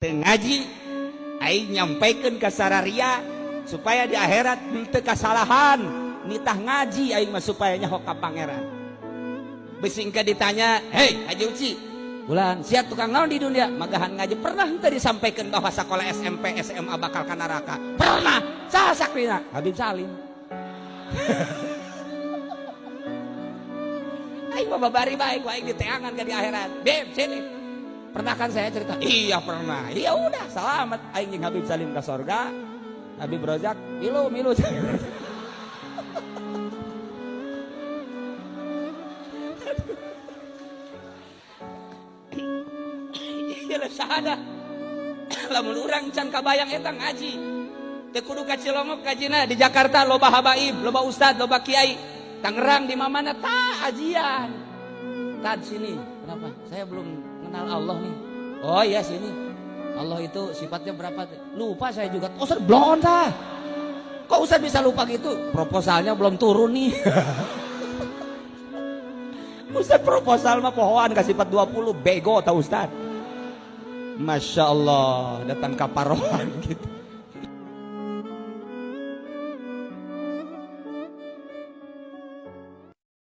teu ngaji aing nyampaikeun ka sararia supaya di akhirat teu kasalahan nitah ngaji aing mah supaya nyaho ka pangeran. Besingka ditanya, "Hei Haji Uci, ulang sia tukang naon di dunia?" Magahan ngaji. Pernah henteu disampaikan bahwa sekolah SMP SMA bakal ka neraka? Pernah. Saha sakrina? Habib Salim. Aing mah babari baik aing diteangan ka di akhirat. Beb, sini. Pernah kan saya cerita? Iya pernah. Iya udah, selamat aing jeung Habib Salim ka sorga. Habib Rozak, milu. Iya sahada. Lamun urang can kabayang eta ngaji. Teu kudu ka Cilongok kajina di Jakarta loba habaib, loba ustad, loba kiai. Tangerang di mana tah ajian. Tad sini. Kenapa? Saya belum kenal Allah nih. Oh iya sini. Allah itu sifatnya berapa? Lupa saya juga. Ustaz blon tah. Kok Ustaz bisa lupa gitu? Proposalnya belum turun nih. Ustaz proposal mah pohoan ka sifat 20 bego tah Ustaz. Masya Allah datang kaparohan gitu.